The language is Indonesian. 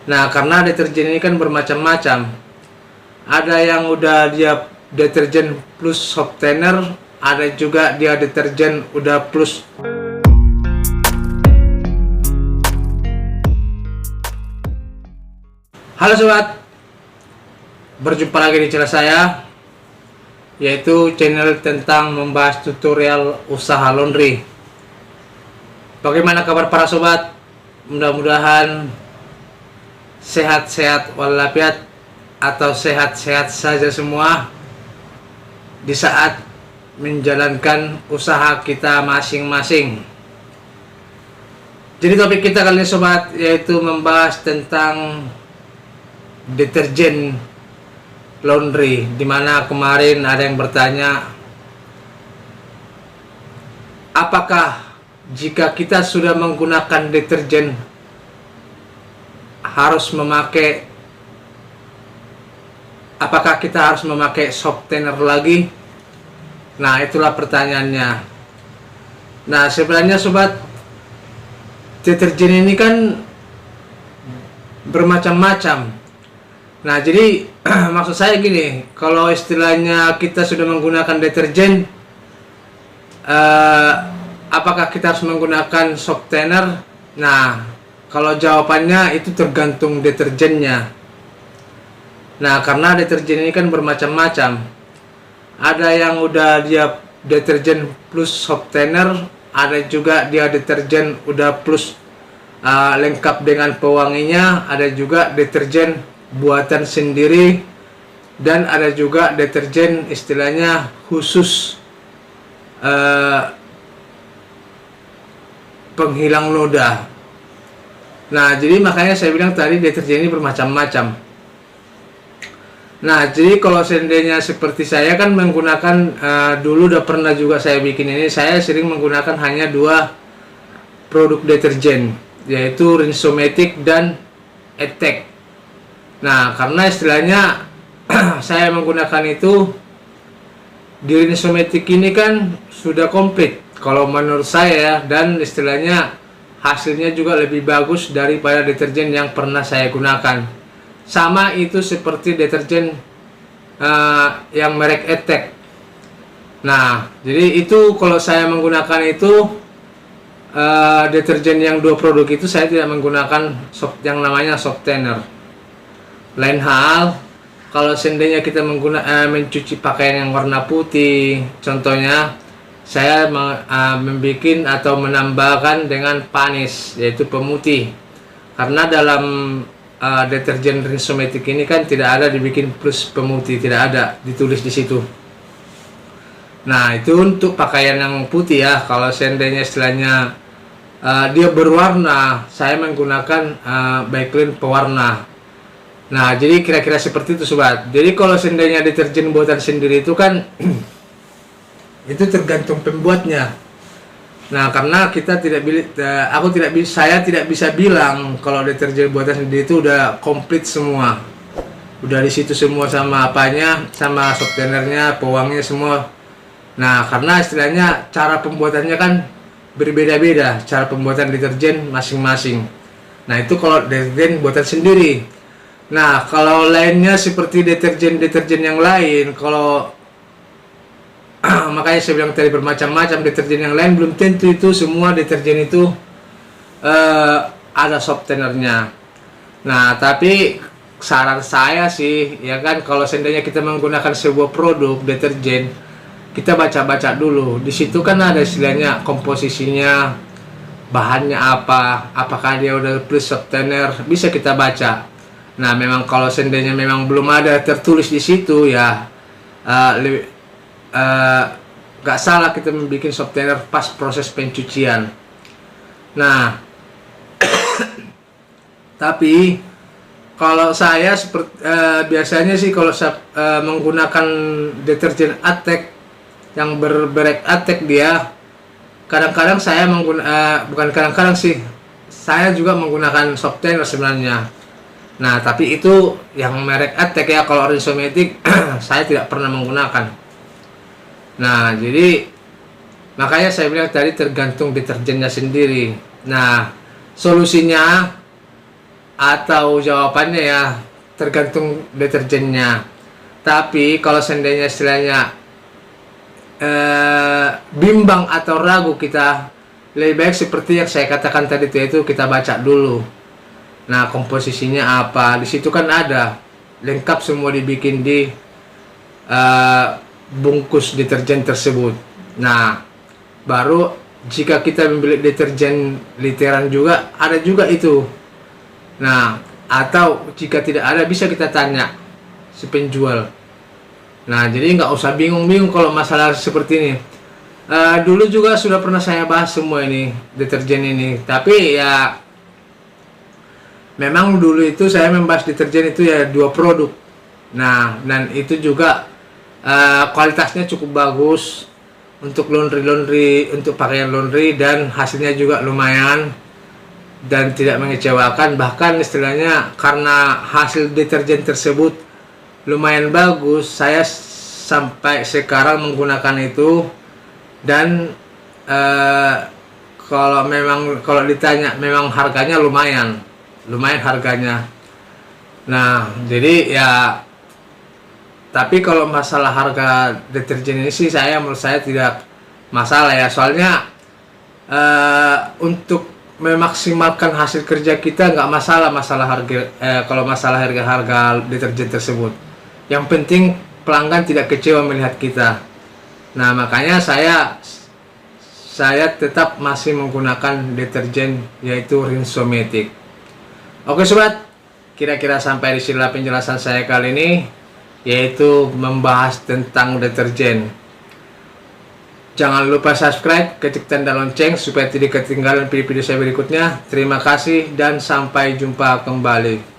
Nah, karena deterjen ini kan bermacam-macam. Ada yang udah dia deterjen plus softener, ada juga dia deterjen udah plus. Halo sobat, berjumpa lagi di channel saya, yaitu channel tentang membahas tutorial usaha laundry. Bagaimana kabar para sobat? Mudah-mudahan sehat-sehat walafiat atau sehat-sehat saja semua di saat menjalankan usaha kita masing-masing. Jadi topik kita kali ini sobat, yaitu membahas tentang deterjen laundry, dimana kemarin ada yang bertanya, apakah jika kita sudah menggunakan deterjen apakah kita harus memakai softener lagi? Nah, itulah pertanyaannya. Nah, sebenarnya sobat, deterjen ini kan bermacam-macam. Nah, jadi maksud saya gini, kalau istilahnya kita sudah menggunakan deterjen, apakah kita harus menggunakan softener? Nah, kalau jawabannya itu tergantung deterjennya. Nah, karena deterjen ini kan bermacam-macam. Ada yang udah dia deterjen plus softener, ada juga dia deterjen udah plus lengkap dengan pewanginya, ada juga deterjen buatan sendiri, dan ada juga deterjen istilahnya khusus penghilang noda. Nah, jadi makanya saya bilang tadi deterjen ini bermacam-macam. Nah, jadi kalau seandainya seperti saya kan menggunakan dulu udah pernah juga saya bikin ini, saya sering menggunakan hanya dua produk deterjen, yaitu Rinsomatic dan Attack. Nah, karena istilahnya saya menggunakan itu di Rinsomatic ini kan sudah komplit kalau menurut saya, dan istilahnya hasilnya juga lebih bagus daripada deterjen yang pernah saya gunakan. Sama itu seperti deterjen yang merek Attack. Nah, jadi itu kalau saya menggunakan itu deterjen yang dua produk itu, saya tidak menggunakan yang namanya softener. Lain hal kalau seandainya kita mencuci pakaian yang warna putih, contohnya saya membuat atau menambahkan dengan panis, yaitu pemutih. Karena dalam deterjen Rinsomatic ini kan tidak ada dibikin plus pemutih, tidak ada ditulis di situ. Nah, itu untuk pakaian yang putih ya. Kalau seandainya istilahnya dia berwarna, saya menggunakan Baiklin pewarna. Nah, jadi kira-kira seperti itu sobat. Jadi kalau seandainya deterjen buatan sendiri itu kan itu tergantung pembuatnya. Nah, karena kita saya tidak bisa bilang kalau deterjen buatan sendiri itu udah komplit semua. Udah di situ semua, sama apanya, sama softenernya, pewanginya semua. Nah, karena istilahnya cara pembuatannya kan berbeda-beda, cara pembuatan deterjen masing-masing. Nah, itu kalau deterjen buatan sendiri. Nah, kalau lainnya seperti deterjen yang lain, kalau makanya saya bilang tadi bermacam-macam deterjen yang lain, belum tentu itu semua deterjen itu ada softenernya. Nah, tapi saran saya sih, ya kan, kalau seandainya kita menggunakan sebuah produk deterjen, kita baca-baca dulu. Di situ kan ada istilahnya komposisinya, bahannya apa, apakah dia udah plus softener, bisa kita baca. Nah, memang kalau seandainya memang belum ada tertulis di situ ya, gak salah kita membuat softener pas proses pencucian. Nah, tapi kalau saya biasanya sih kalau saya menggunakan deterjen Attack yang bermerek Attack, dia kadang-kadang saya bukan kadang-kadang sih, saya juga menggunakan softener sebenarnya. Nah, tapi itu yang merek Attack ya. Kalau Rinsomatic saya tidak pernah menggunakan. Nah, jadi makanya saya bilang tadi tergantung deterjennya sendiri. Nah, solusinya atau jawabannya ya tergantung deterjennya. Tapi kalau seandainya istilahnya bimbang atau ragu, kita lebih baik seperti yang saya katakan tadi itu kita baca dulu. Nah, komposisinya apa? Di situ kan ada lengkap semua, dibikin di bungkus deterjen tersebut. Nah, baru jika kita membeli deterjen literan juga ada juga itu. Nah, atau jika tidak ada bisa kita tanya si penjual. Nah, jadi nggak usah bingung-bingung kalau masalah seperti ini. Dulu juga sudah pernah saya bahas semua ini deterjen ini, tapi ya memang dulu itu saya membahas deterjen itu ya 2 produk. Nah, dan itu juga kualitasnya cukup bagus untuk laundry, untuk pakaian laundry, dan hasilnya juga lumayan dan tidak mengecewakan. Bahkan istilahnya karena hasil deterjen tersebut lumayan bagus, saya sampai sekarang menggunakan itu. Dan kalau ditanya memang harganya lumayan harganya. Nah, jadi ya, tapi kalau masalah harga deterjen ini sih menurut saya tidak masalah ya, soalnya untuk memaksimalkan hasil kerja kita nggak masalah harga, kalau masalah harga deterjen tersebut. Yang penting pelanggan tidak kecewa melihat kita. Nah, makanya saya tetap masih menggunakan deterjen yaitu Rinsomatic. Oke sobat, kira-kira sampai di sini penjelasan saya kali ini, yaitu membahas tentang deterjen. Jangan lupa subscribe, ketik tanda lonceng supaya tidak ketinggalan video-video saya berikutnya. Terima kasih dan sampai jumpa kembali.